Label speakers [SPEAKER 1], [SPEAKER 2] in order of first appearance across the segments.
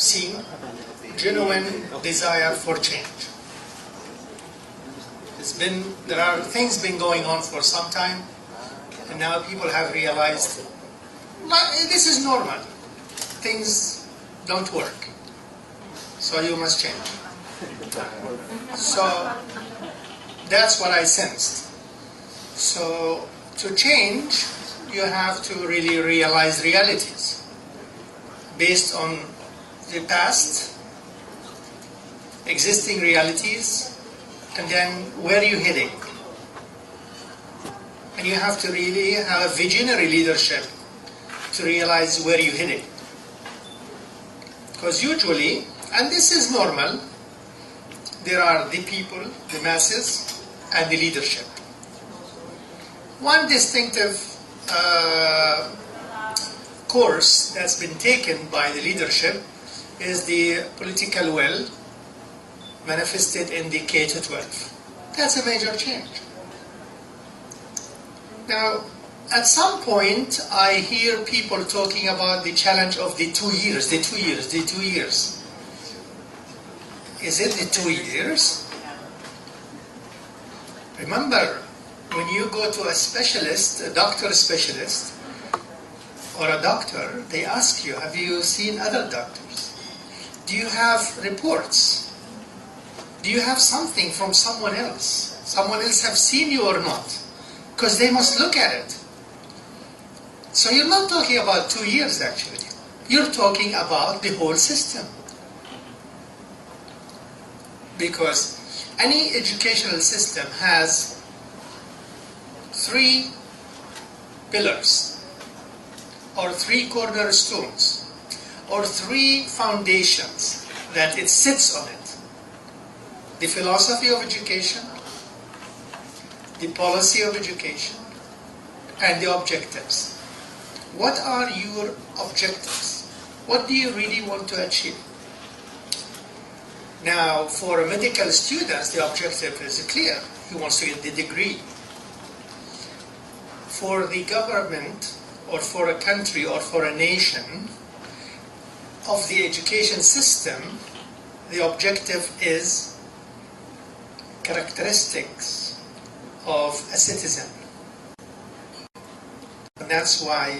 [SPEAKER 1] seen genuine desire for change. There are things been going on for some time, and now people have realized this is normal. Things don't work, so you must change. So that's what I sensed. So to change, you have to really realize realities based on the past, existing realities, and then where you're heading. And you have to really have a visionary leadership to realize where you're heading. Because usually, and this is normal, there are the people, the masses, and the leadership. One distinctive course that's been taken by the leadership is the political will manifested in the K-12. That's a major change. Now, at some point, I hear people talking about the challenge of the 2 years, the 2 years, the 2 years. Is it the 2 years? Remember, when you go to a specialist, a doctor specialist, or a doctor, they ask you, have you seen other doctors? Do you have reports? Do you have something from someone else? Someone else have seen you or not? Because they must look at it. So you're not talking about 2 years actually. You're talking about the whole system. Because any educational system has 3 pillars, or 3 cornerstones, or 3 foundations that it sits on it. The philosophy of education, the policy of education, and the objectives. What are your objectives? What do you really want to achieve? Now, for medical students, the objective is clear. He wants to get the degree. For the government, or for a country, or for a nation, of the education system, the objective is characteristics of a citizen. And that's why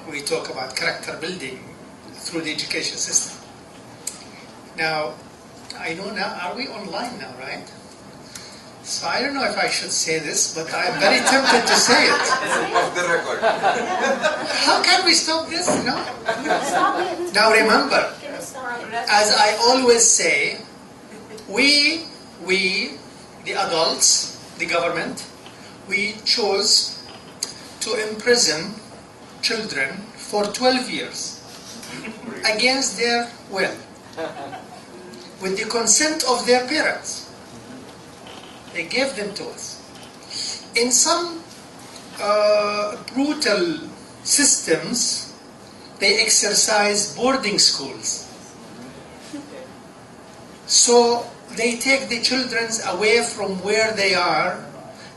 [SPEAKER 1] we talk about character building through the education system. Now, I know now, are we online now, right? So I don't know if I should say this, but I'm very tempted to say it.
[SPEAKER 2] Off the record.
[SPEAKER 1] How can we stop this? No? Now remember, as I always say, we, the adults, the government, we chose to imprison children for 12 years against their will, with the consent of their parents. They gave them to us. In some brutal systems, they exercise boarding schools. So they take the children away from where they are,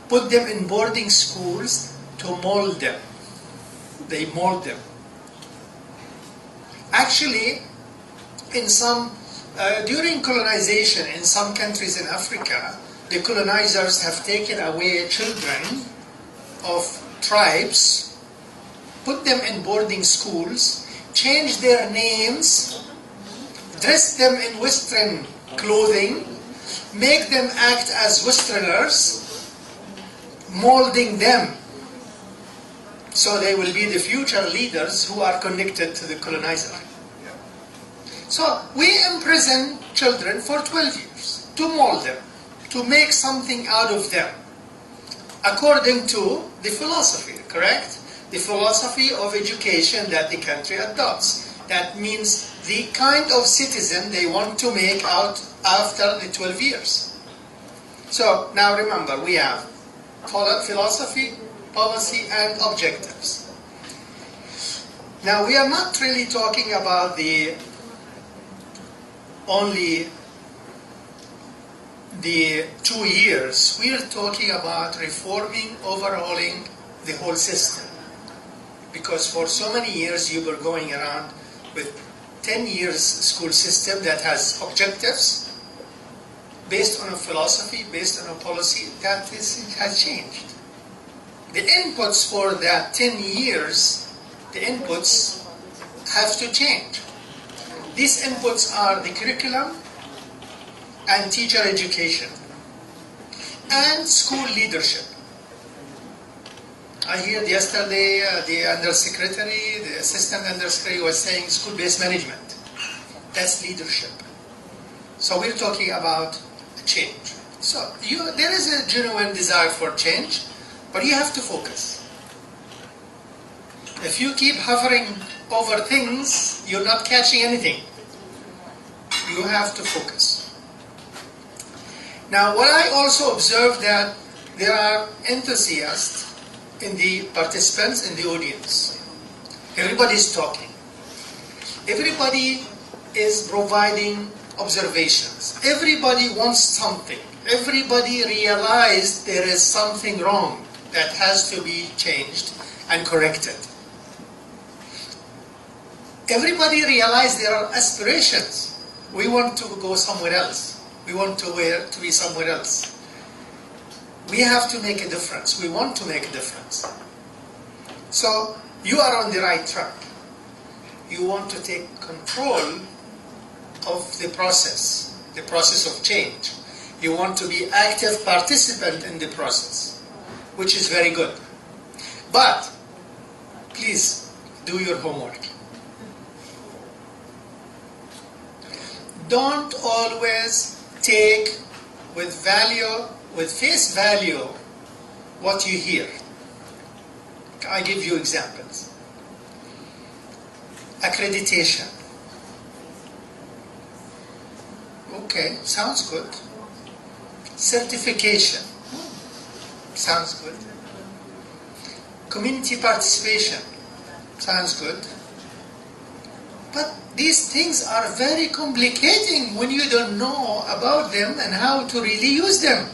[SPEAKER 1] put them in boarding schools to mold them. They mold them. Actually, in some during colonization in some countries in Africa, the colonizers have taken away children of tribes, put them in boarding schools, changed their names, dressed them in Western clothing, make them act as Westerners, molding them. So they will be the future leaders who are connected to the colonizer. So we imprison children for 12 years to mold them, to make something out of them, according to the philosophy, correct? The philosophy of education that the country adopts. That means the kind of citizen they want to make out after the 12 years. So now remember, we have philosophy, policy, and objectives. Now we are not really talking about only the 2 years. We are talking about reforming, overhauling the whole system. Because for so many years you were going around with 10 years school system that has objectives based on a philosophy, based on a policy, it has changed. The inputs for that 10 years, the inputs have to change. These inputs are the curriculum and teacher education and school leadership. I heard yesterday the undersecretary, the assistant undersecretary was saying school-based management. That's leadership. So we're talking about a change. So there is a genuine desire for change, but you have to focus. If you keep hovering over things, you're not catching anything. You have to focus. Now, what I also observed that there are enthusiasts in the participants, in the audience. Everybody is talking. Everybody is providing observations. Everybody wants something. Everybody realized there is something wrong that has to be changed and corrected. Everybody realized there are aspirations. We want to go somewhere else. We want to be somewhere else. We have to make a difference. We want to make a difference. So you are on the right track. You want to take control of the process of change. You want to be active participant in the process, which is very good. But please do your homework. Don't always take with face value what you hear. I give you examples. Accreditation. Okay, sounds good. Certification. Sounds good. Community participation. Sounds good. But these things are very complicating when you don't know about them and how to really use them.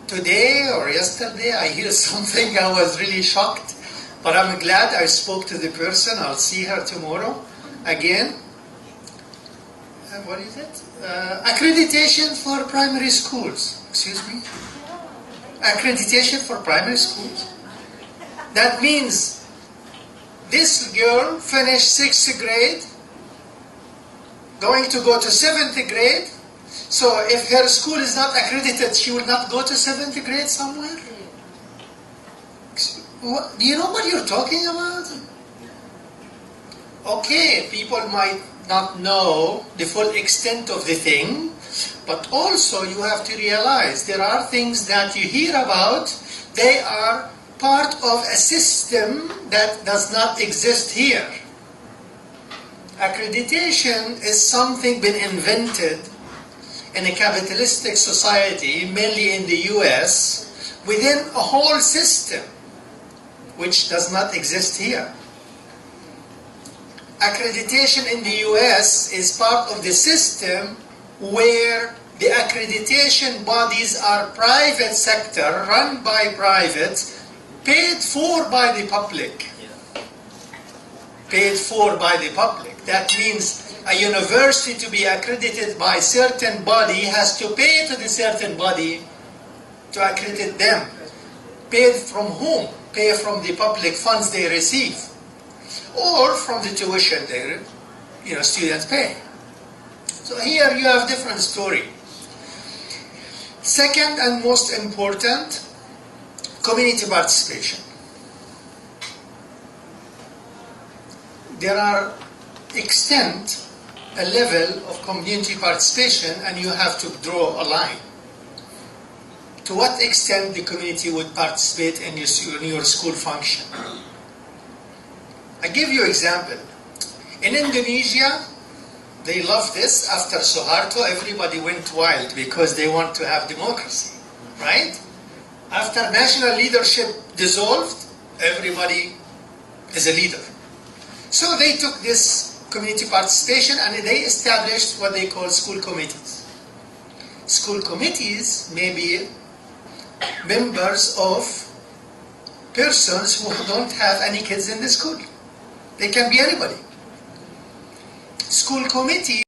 [SPEAKER 1] Today or yesterday I hear something, I was really shocked, but I'm glad I spoke to the person. I'll see her tomorrow again. What is it? Accreditation for primary schools. Excuse me? Accreditation for primary schools. That means this girl finished 6th grade, going to go to 7th grade. So if her school is not accredited, she will not go to 7th grade somewhere? Do you know what you're talking about? Okay, people might not know the full extent of the thing, but also you have to realize there are things that you hear about, they are part of a system that does not exist here. Accreditation is something been invented in a capitalistic society, mainly in the US, within a whole system which does not exist here. Accreditation in the US is part of the system where the accreditation bodies are private sector, run by private, paid for by the public. Paid for by the public. That means a university to be accredited by a certain body has to pay to the certain body to accredit them. Paid from whom? Pay from the public funds they receive, or from the tuition their students pay. So here you have different story. Second and most important, community participation. There are extent, a level of community participation, and you have to draw a line. To what extent the community would participate in your school function? I give you an example. In Indonesia, they love this. After Suharto, everybody went wild because they want to have democracy, right? After national leadership dissolved, everybody is a leader. So they took this community participation and they established what they call school committees. School committees may be members of persons who don't have any kids in the school. They can be anybody. school committee